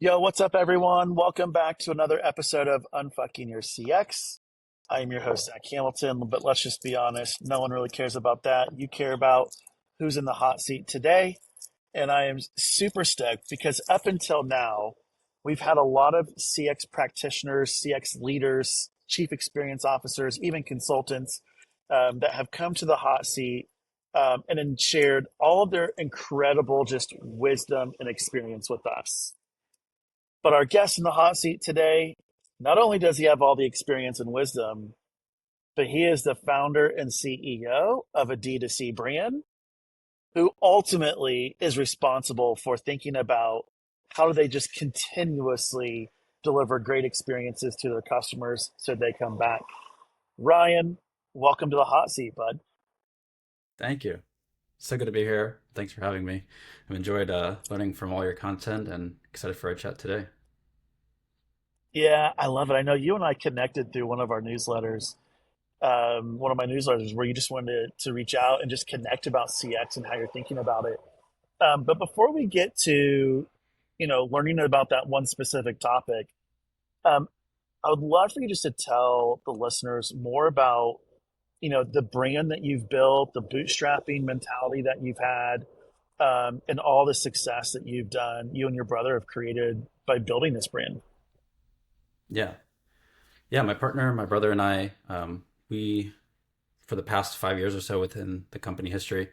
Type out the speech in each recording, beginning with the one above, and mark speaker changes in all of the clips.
Speaker 1: Yo, what's up, everyone? Welcome back to another episode of Unfucking Your CX. I am your host, Zack Hamilton, but let's just be honest, no one really cares about that. You care about who's in the hot seat today. And I am super stoked because up until now, we've had a lot of CX practitioners, CX leaders, chief experience officers, even consultants that have come to the hot seat and then shared all of their incredible just wisdom and experience with us. But our guest in the hot seat today, not only does he have all the experience and wisdom, but he is the founder and CEO of a D2C brand who ultimately is responsible for thinking about how do they just continuously deliver great experiences to their customers so they come back. Ryan, welcome to the hot seat, bud.
Speaker 2: Thank you. So good to be here. Thanks for having me. I've enjoyed learning from all your content and excited for our chat today.
Speaker 1: Yeah, I love it. I know you and I connected through one of my newsletters where you just wanted to reach out and just connect about CX and how you're thinking about it. But before we get to, learning about that one specific topic, um, I would love for you just to tell the listeners more about, the brand that you've built, the bootstrapping mentality that you've had, and all the success that you've done, you and your brother have created by building this brand.
Speaker 2: Yeah. Yeah, my partner, my brother, and I, we, for the past 5 years or so within the company history,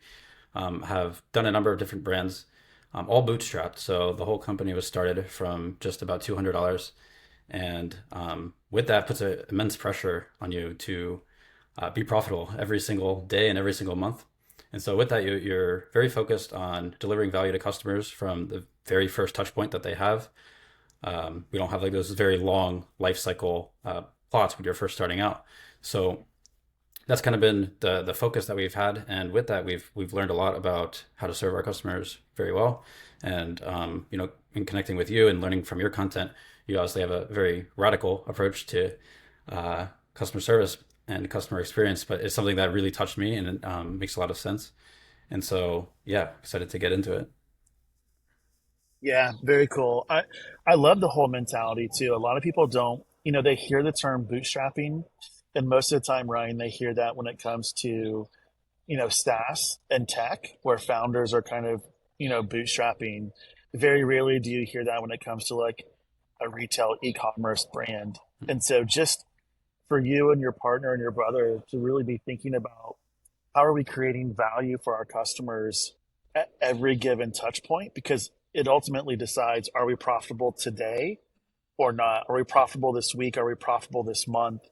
Speaker 2: have done a number of different brands, all bootstrapped. So the whole company was started from just about $200. And with that puts an immense pressure on you to be profitable every single day and every single month. And so with that, you're very focused on delivering value to customers from the very first touch point that they have. We don't have like those very long life cycle plots when you're first starting out. So that's kind of been the focus that we've had, and with that, we've learned a lot about how to serve our customers very well. And in connecting with you and learning from your content, you obviously have a very radical approach to customer service and customer experience, but it's something that really touched me and it makes a lot of sense. And so, yeah, excited to get into it.
Speaker 1: Yeah, very cool. I love the whole mentality too. A lot of people don't, they hear the term bootstrapping, and most of the time, Ryan, they hear that when it comes to, SaaS and tech, where founders are kind of, bootstrapping. Very rarely do you hear that when it comes to like a retail e-commerce brand. And so just for you and your partner and your brother to really be thinking about how are we creating value for our customers at every given touch point, because it ultimately decides, are we profitable today or not? Are we profitable this week? Are we profitable this month?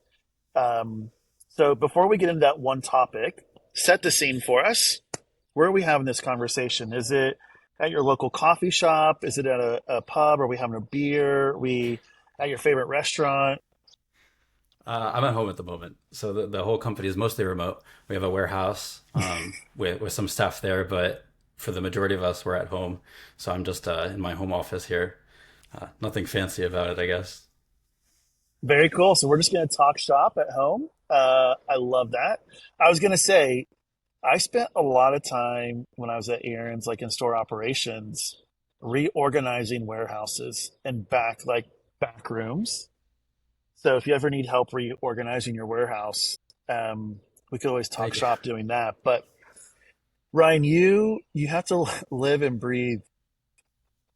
Speaker 1: Um, so before we get into that one topic, set the scene for us. Where are we having this conversation? Is it at your local coffee shop? Is it at a pub? Are we having a beer? Are we at your favorite restaurant?
Speaker 2: I'm at home at the moment, so the whole company is mostly remote. We have a warehouse with some staff there, but for the majority of us, we're at home. So I'm just in my home office here. Nothing fancy about it, I guess.
Speaker 1: Very cool. So we're just going to talk shop at home. I love that. I was going to say, I spent a lot of time when I was at Aaron's, like in store operations, reorganizing warehouses and back rooms. So if you ever need help reorganizing your warehouse, we could always
Speaker 2: I
Speaker 1: talk shop doing that. But Ryan, you have to live and breathe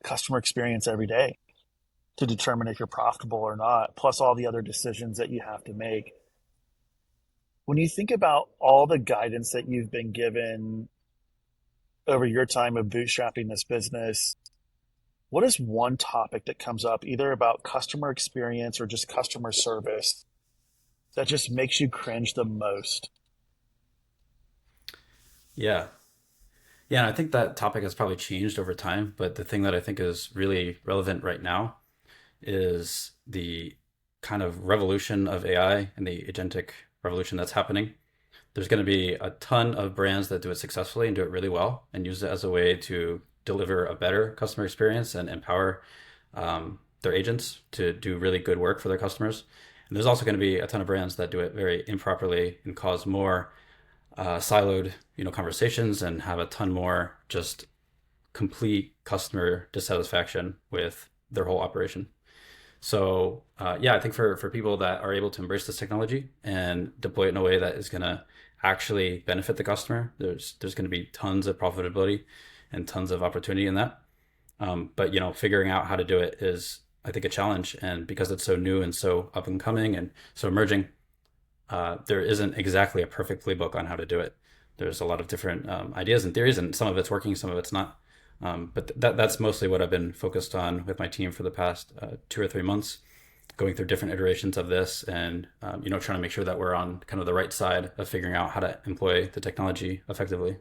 Speaker 1: customer experience every day to determine if you're profitable or not, plus all the other decisions that you have to make. When you think about all the guidance that you've been given over your time of bootstrapping this business, what is one topic that comes up either about customer experience or just customer service that just makes you cringe the most?
Speaker 2: Yeah. Yeah, and I think that topic has probably changed over time, but the thing that I think is really relevant right now is the kind of revolution of AI and the agentic revolution that's happening. There's going to be a ton of brands that do it successfully and do it really well and use it as a way to deliver a better customer experience and empower their agents to do really good work for their customers. And there's also going to be a ton of brands that do it very improperly and cause more siloed, conversations and have a ton more just complete customer dissatisfaction with their whole operation. So yeah, I think for people that are able to embrace this technology and deploy it in a way that is going to actually benefit the customer, there's going to be tons of profitability and tons of opportunity in that. But figuring out how to do it is, I think, a challenge. And because it's so new and so up and coming and so emerging, there isn't exactly a perfect playbook on how to do it. There's a lot of different ideas and theories, and some of it's working, some of it's not. But that's mostly what I've been focused on with my team for the past 2 or 3 months, going through different iterations of this, and trying to make sure that we're on kind of the right side of figuring out how to employ the technology effectively.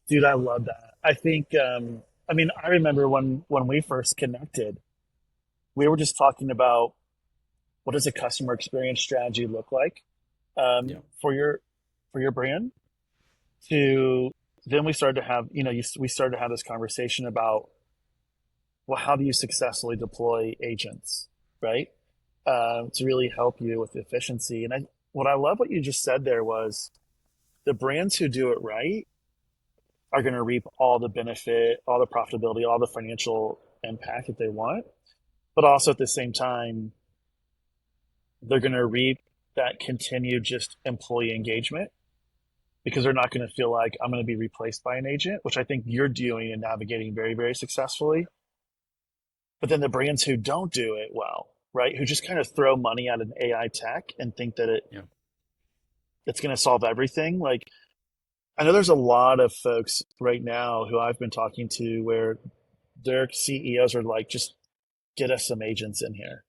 Speaker 1: Dude, I love that. I think, I mean, I remember when we first connected, we were just talking about what does a customer experience strategy look like
Speaker 2: Yeah,
Speaker 1: for your brand. To then we started to have, we started to have this conversation about, well, how do you successfully deploy agents, right? To really help you with efficiency. And what I love what you just said there was the brands who do it right are going to reap all the benefit, all the profitability, all the financial impact that they want. But also at the same time, they're going to reap that continued just employee engagement because they're not going to feel like I'm going to be replaced by an agent, which I think you're doing and navigating very, very successfully. But then the brands who don't do it well, right, who just kind of throw money at an AI tech and think that
Speaker 2: yeah,
Speaker 1: it's going to solve everything. Like I know there's a lot of folks right now who I've been talking to where their CEOs are like, just get us some agents in here.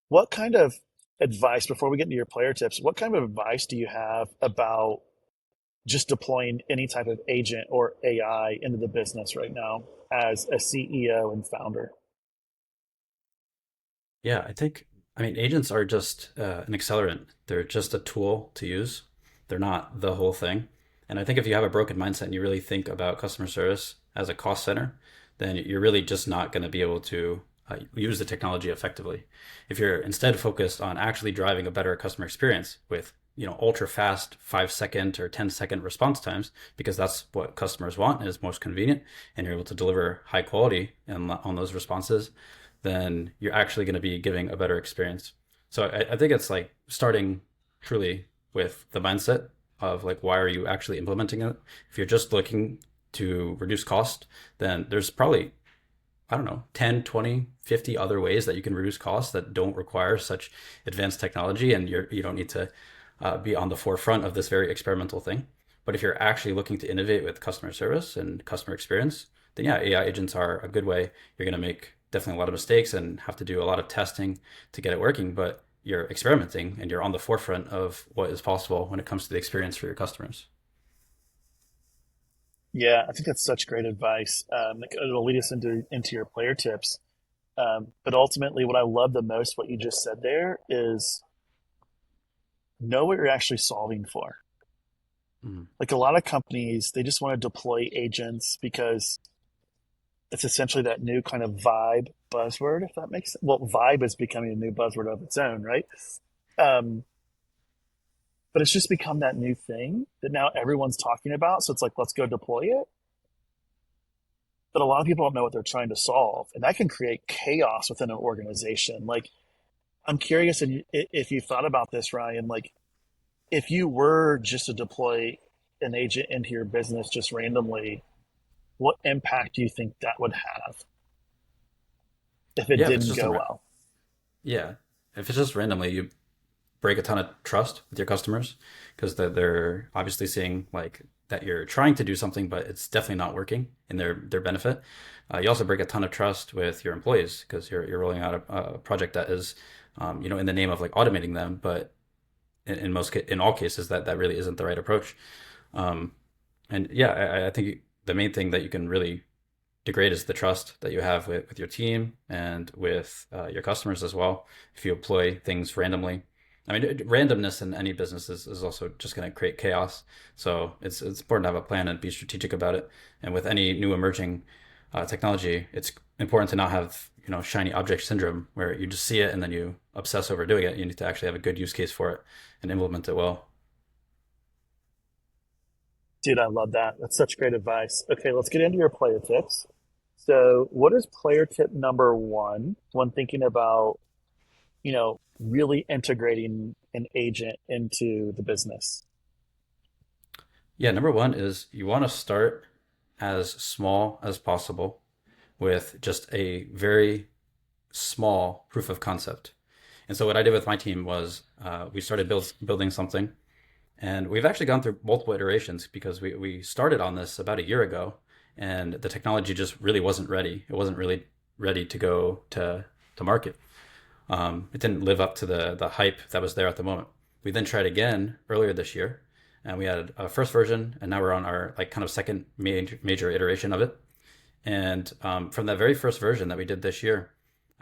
Speaker 1: What kind of advice, before we get into your player tips, what kind of advice do you have about just deploying any type of agent or AI into the business right now as a CEO and founder?
Speaker 2: yeah. I mean, agents are just an accelerant. They're just a tool to use. They're not the whole thing. And I think if you have a broken mindset and you really think about customer service as a cost center, then you're really just not going to be able to use the technology effectively. If you're instead focused on actually driving a better customer experience with ultra fast 5 second or 10-second response times, because that's what customers want and is most convenient, and you're able to deliver high quality on those responses, then you're actually going to be giving a better experience. So I think it's like starting truly with the mindset of like, why are you actually implementing it? If you're just looking to reduce cost, then there's probably, I don't know, 10, 20, 50 other ways that you can reduce costs that don't require such advanced technology, and you don't need to be on the forefront of this very experimental thing. But if you're actually looking to innovate with customer service and customer experience, then yeah, AI agents are a good way. You're going to make definitely a lot of mistakes and have to do a lot of testing to get it working, but you're experimenting and you're on the forefront of what is possible when it comes to the experience for your customers.
Speaker 1: Yeah, I think that's such great advice. It'll lead us into your player tips. But ultimately, what I love the most, what you just said there, is know what you're actually solving for.
Speaker 2: Mm.
Speaker 1: Like a lot of companies, they just want to deploy agents because it's essentially that new kind of vibe buzzword, if that makes sense. Well, vibe is becoming a new buzzword of its own, right? Um, but it's just become that new thing that now everyone's talking about. So it's like, let's go deploy it. But a lot of people don't know what they're trying to solve. And that can create chaos within an organization. Like, I'm curious if you thought about this, Ryan. Like, if you were just to deploy an agent into your business just randomly, what impact do you think that would have if it
Speaker 2: Yeah, if it's
Speaker 1: didn't
Speaker 2: just a
Speaker 1: go well?
Speaker 2: yeah, if it's just randomly, you break a ton of trust with your customers because they're obviously seeing like that you're trying to do something, but it's definitely not working in their benefit. You also break a ton of trust with your employees because you're rolling out a project that is, in the name of like automating them, but in all cases that really isn't the right approach. Um, and yeah, I think the main thing that you can really degrade is the trust that you have with your team and with your customers as well. If you employ things randomly, I mean, randomness in any business is also just going to create chaos. So it's important to have a plan and be strategic about it. And with any new emerging technology, it's important to not have shiny object syndrome where you just see it and then you obsess over doing it. You need to actually have a good use case for it and implement it well.
Speaker 1: Dude, I love that. That's such great advice. Okay, let's get into your player tips. So, what is player tip number one when thinking about, really integrating an agent into the business?
Speaker 2: Yeah, number one is you want to start as small as possible with just a very small proof of concept. And so what I did with my team was we started building something, and we've actually gone through multiple iterations because we started on this about a year ago, and the technology just really wasn't ready. It wasn't really ready to go to market. It didn't live up to the hype that was there at the moment. We then tried again earlier this year, and we had a first version, and now we're on our like kind of second major iteration of it. And from that very first version that we did this year,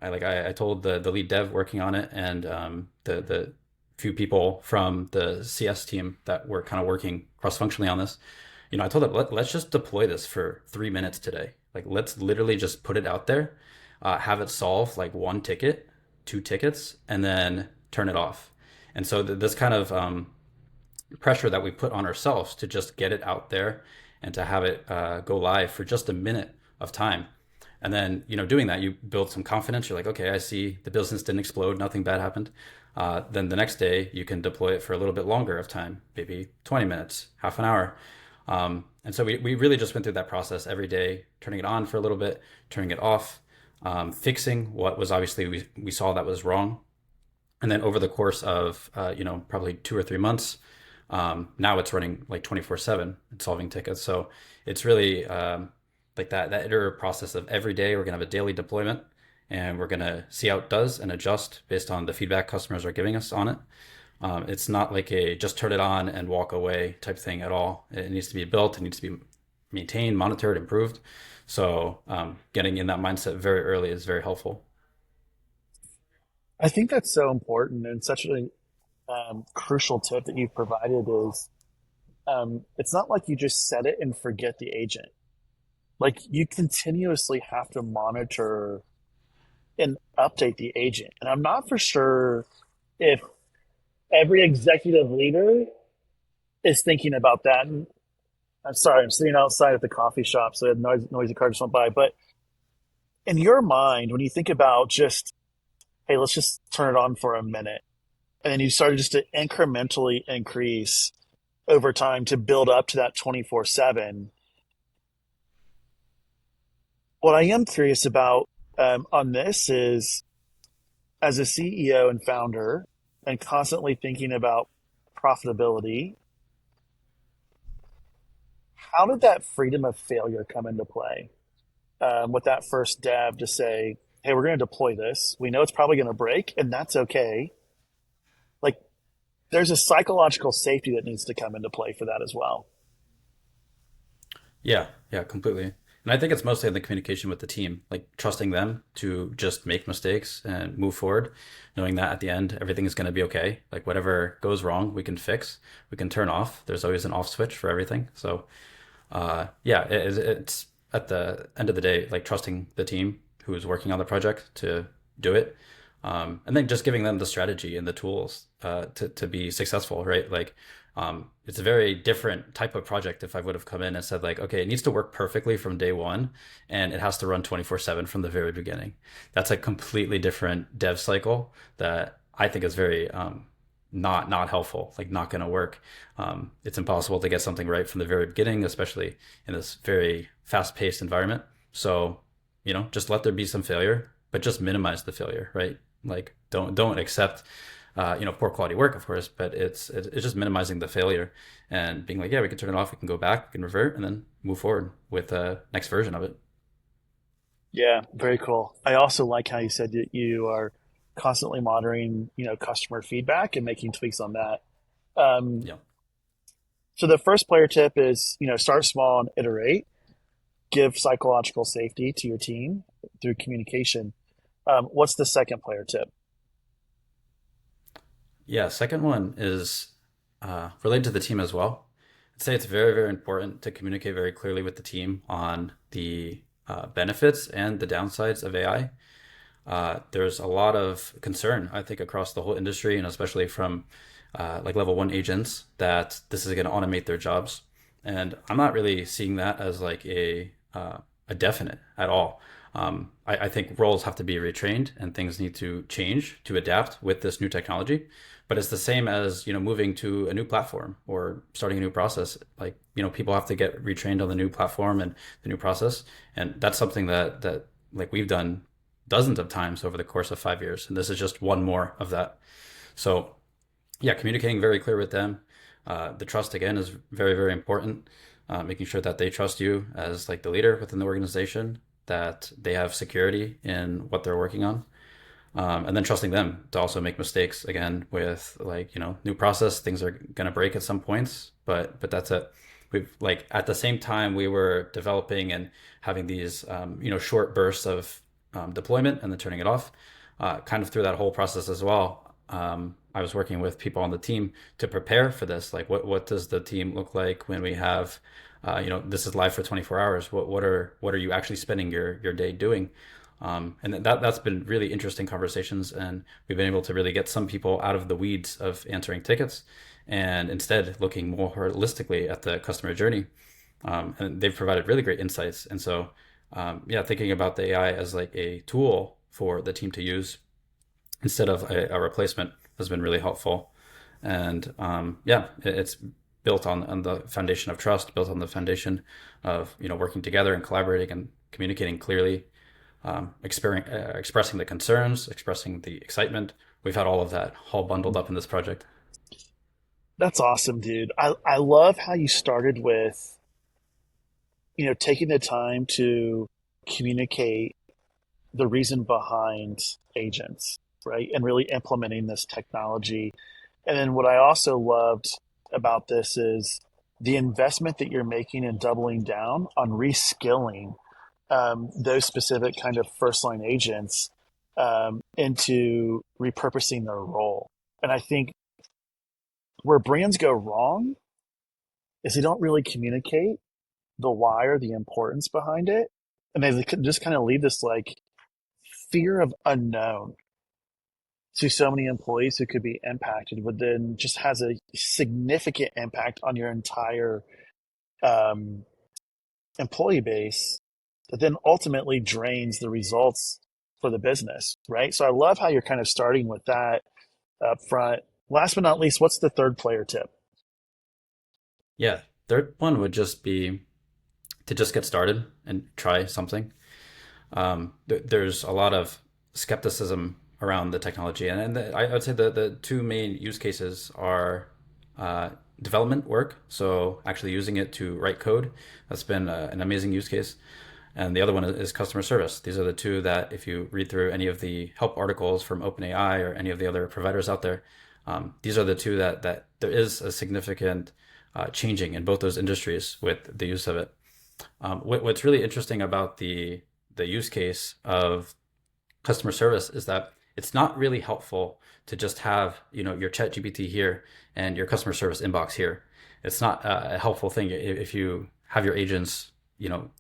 Speaker 2: I told the lead dev working on it and the few people from the CS team that were kind of working cross functionally on this. I told them let's just deploy this for 3 minutes today. Like let's literally just put it out there, have it solve like one ticket, two tickets, and then turn it off. And so this kind of pressure that we put on ourselves to just get it out there and to have it go live for just a minute of time. And then, doing that, you build some confidence. You're like, okay, I see the business didn't explode, nothing bad happened. Then the next day, you can deploy it for a little bit longer of time, maybe 20 minutes, half an hour. And so we really just went through that process every day, turning it on for a little bit, turning it off, fixing what was obviously we saw that was wrong. And then over the course of, probably 2 or 3 months, now it's running like 24/7 and solving tickets. So it's really like that iterative process of every day we're gonna have a daily deployment and we're gonna see how it does and adjust based on the feedback customers are giving us on it. It's not like a just turn it on and walk away type thing at all. It needs to be built, it needs to be maintained, monitored, improved. So getting in that mindset very early is very helpful.
Speaker 1: I think that's so important and such a crucial tip that you've provided is it's not like you just set it and forget the agent. Like you continuously have to monitor and update the agent. And I'm not for sure if every executive leader is thinking about that. And I'm sorry, I'm sitting outside at the coffee shop, so a noisy car just went by. But in your mind, when you think about just, hey, let's just turn it on for a minute, and then you started just to incrementally increase over time to build up to that 24/7. What I am curious about on this is, as a CEO and founder, and constantly thinking about profitability, how did that freedom of failure come into play with that first dev to say, hey, we're going to deploy this. We know it's probably going to break, and that's okay. Like, there's a psychological safety that needs to come into play for that as well.
Speaker 2: Yeah, yeah, completely. And I think it's mostly in the communication with the team, like trusting them to just make mistakes and move forward, knowing that at the end everything is going to be okay. Like whatever goes wrong, we can fix, we can turn off. There's always an off switch for everything. So, yeah, it's at the end of the day, like trusting the team who is working on the project to do it, and then just giving them the strategy and the tools to be successful, right? Like it's a very different type of project if I would have come in and said like, okay, it needs to work perfectly from day one and it has to run 24/7 from the very beginning. That's a completely different dev cycle that I think is very not helpful, like not going to work. It's impossible to get something right from the very beginning, especially in this very fast-paced environment. So, just let there be some failure, but just minimize the failure, right? Like don't accept poor quality work, of course, but it's just minimizing the failure and being like, yeah, we can turn it off, we can go back, we can revert, and then move forward with the next version of it.
Speaker 1: Yeah, very cool. I also like how you said that you are constantly monitoring, customer feedback and making tweaks on that. Um,
Speaker 2: Yeah.
Speaker 1: so the first player tip is, start small and iterate. Give psychological safety to your team through communication. What's the second player tip?
Speaker 2: Yeah. Second one is related to the team as well. I'd say it's very, very important to communicate very clearly with the team on the benefits and the downsides of AI. There's a lot of concern, I think, across the whole industry, and especially from like level one agents, that this is going to automate their jobs. And I'm not really seeing that as like a a definite at all. I think roles have to be retrained and things need to change to adapt with this new technology. But it's the same as, moving to a new platform or starting a new process. Like, people have to get retrained on the new platform and the new process. And that's something that like we've done dozens of times over the course of 5 years. And this is just one more of that. So yeah, communicating very clear with them. The trust again is very, very important. Making sure that they trust you as like the leader within the organization, that they have security in what they're working on, and then trusting them to also make mistakes again with like new process. Things are gonna break at some points, but that's it. We've like at the same time we were developing and having these short bursts of deployment and then turning it off. Kind of through that whole process as well. I was working with people on the team to prepare for this. Like, what does the team look like when we have, this is live for 24 hours. What are you actually spending your day doing? And that's been really interesting conversations, and we've been able to really get some people out of the weeds of answering tickets, and instead looking more holistically at the customer journey. And they've provided really great insights. And so, yeah, thinking about the AI as like a tool for the team to use instead of a replacement has been really helpful. And yeah, it's built on the foundation of trust, built on the foundation of working together and collaborating and communicating clearly, expressing the concerns, expressing the excitement. We've had all of that all bundled up in this project.
Speaker 1: That's awesome, dude. I love how you started with, taking the time to communicate the reason behind agents, right? And really implementing this technology. And then what I also loved about this is the investment that you're making and doubling down on reskilling those specific kind of first line agents into repurposing their role. And I think where brands go wrong is they don't really communicate the why or the importance behind it. And they just kind of leave this like fear of unknown to so many employees who could be impacted, but then just has a significant impact on your entire um, employee base that then ultimately drains the results for the business, right? So I love how you're kind of starting with that up front. Last but not least, what's the third player tip?
Speaker 2: Yeah, third one would just be to just get started and try something. There's a lot of skepticism around the technology, and I would say the two main use cases are development work, so actually using it to write code. That's been an amazing use case. And the other one is customer service. These are the two that, if you read through any of the help articles from OpenAI or any of the other providers out there, these are the two that there is a significant changing in both those industries with the use of it. What's really interesting about the use case of customer service is that it's not really helpful to just have your chat GPT here and your customer service inbox here. It's not a helpful thing if you have your agents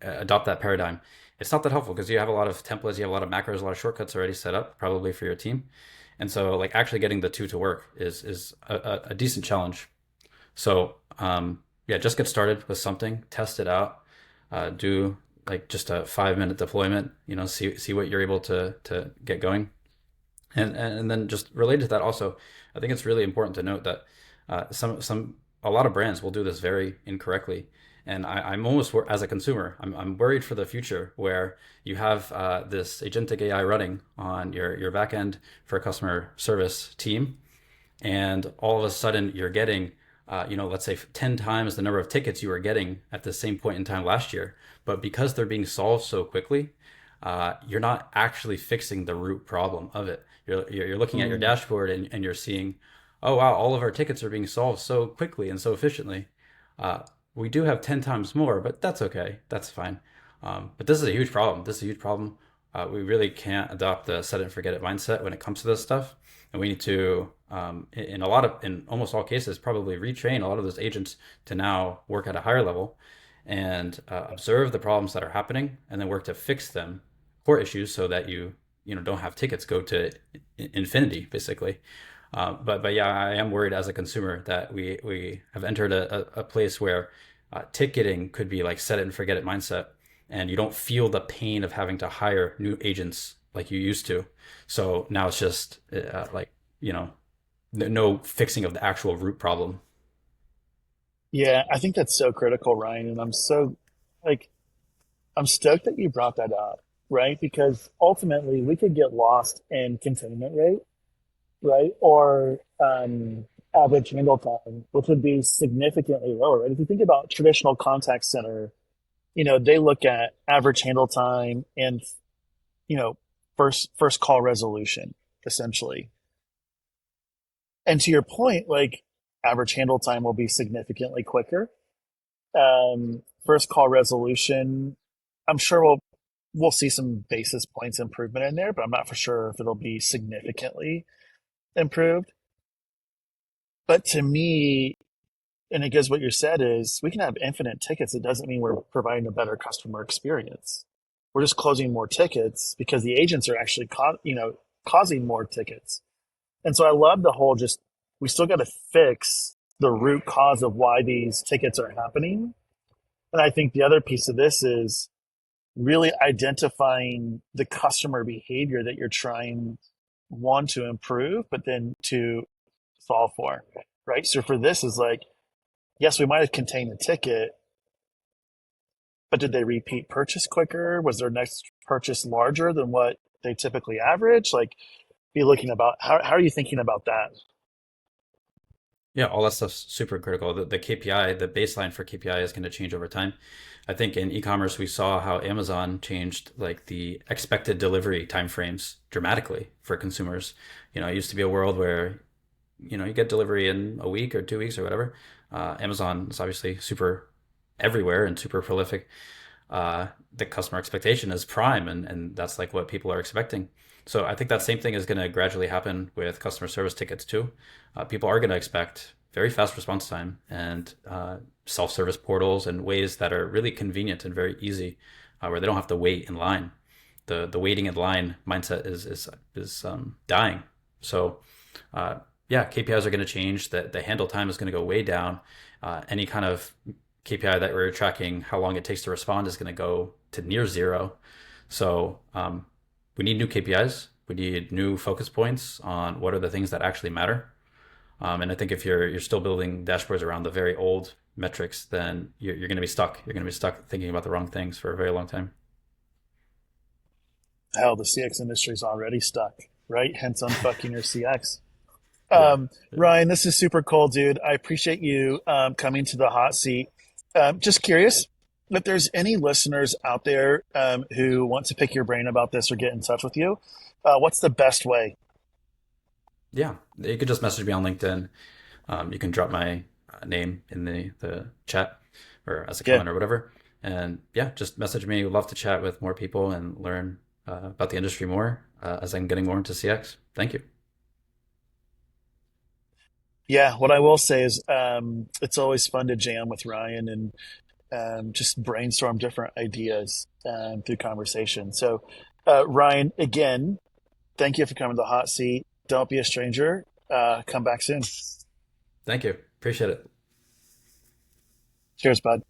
Speaker 2: adopt that paradigm. It's not that helpful because you have a lot of templates, you have a lot of macros, a lot of shortcuts already set up probably for your team. And so like actually getting the two to work is a decent challenge. So yeah, just get started with something, test it out, do like just a 5 minute deployment, see what you're able to get going. And then just related to that also, I think it's really important to note that a lot of brands will do this very incorrectly. And I'm almost, as a consumer, I'm worried for the future where you have this agentic AI running on your back end for a customer service team, and all of a sudden you're getting let's say 10 times the number of tickets you were getting at the same point in time last year. But because they're being solved so quickly, you're not actually fixing the root problem of it. You're looking at your
Speaker 1: Mm.
Speaker 2: dashboard, and you're seeing, oh wow, all of our tickets are being solved so quickly and so efficiently. Uh, we do have 10 times more, but that's okay. That's fine. But this is a huge problem. This is a huge problem. We really can't adopt the set it and forget it mindset when it comes to this stuff. And we need to, in almost all cases, probably retrain a lot of those agents to now work at a higher level and observe the problems that are happening and then work to fix them, core issues, so that you don't have tickets go to infinity, basically. But yeah, I am worried as a consumer that we have entered a place where ticketing could be like set it and forget it mindset, and you don't feel the pain of having to hire new agents like you used to. So now it's just like, you know, no fixing of the actual root problem.
Speaker 1: Yeah, I think that's so critical, Ryan. And I'm so like, I'm stoked that you brought that up, right? Because ultimately we could get lost in containment rate, right? Or average handle time, which would be significantly lower, right? If you think about traditional contact center, they look at average handle time and, you know, first call resolution, essentially. And to your point, like average handle time will be significantly quicker. First call resolution, I'm sure we'll see some basis points improvement in there, but I'm not for sure if it'll be significantly improved. But to me, and it goes what you said is we can have infinite tickets. It doesn't mean we're providing a better customer experience. We're just closing more tickets because the agents are actually causing more tickets. And so I love the whole just we still got to fix the root cause of why these tickets are happening. And I think the other piece of this is really identifying the customer behavior that you're trying one to improve, but then to solve for, right? So for this is like, yes, we might have contained the ticket, but did they repeat purchase quicker? Was their next purchase larger than what they typically average? Like, be looking about how are you thinking about that?
Speaker 2: Yeah, all that stuff's super critical. The KPI, the baseline for KPI is going to change over time. I think in e-commerce we saw how Amazon changed like the expected delivery timeframes dramatically for consumers. It used to be a world where you get delivery in a week or 2 weeks or whatever. Amazon is obviously super everywhere and super prolific. The customer expectation is prime, and that's like what people are expecting. So I think that same thing is going to gradually happen with customer service tickets too. People are going to expect very fast response time and self-service portals and ways that are really convenient and very easy, where they don't have to wait in line. The waiting in line mindset is dying. So yeah, KPIs are going to change. The handle time is going to go way down. Any kind of KPI that we're tracking, how long it takes to respond, is going to go to near zero. So we need new KPIs. We need new focus points on what are the things that actually matter. And I think if you're still building dashboards around the very old metrics, then you're going to be stuck. You're going to be stuck thinking about the wrong things for a very long time.
Speaker 1: Hell, the CX industry is already stuck, right? Hence unfucking your CX.
Speaker 2: Yeah. Yeah.
Speaker 1: Ryan, this is super cool, dude. I appreciate you coming to the hot seat. Just curious if there's any listeners out there who want to pick your brain about this or get in touch with you. What's the best way?
Speaker 2: Yeah. You could just message me on LinkedIn. You can drop my name in the chat or as a
Speaker 1: Yeah,
Speaker 2: comment or whatever. And yeah, just message me. We'd love to chat with more people and learn about the industry more as I'm getting more into CX. Thank you.
Speaker 1: yeah. What I will say is, it's always fun to jam with Ryan and just brainstorm different ideas through conversation. So, Ryan, again, thank you for coming to the hot seat. Don't be a stranger. Come back soon.
Speaker 2: Thank you. Appreciate it.
Speaker 1: Cheers, bud.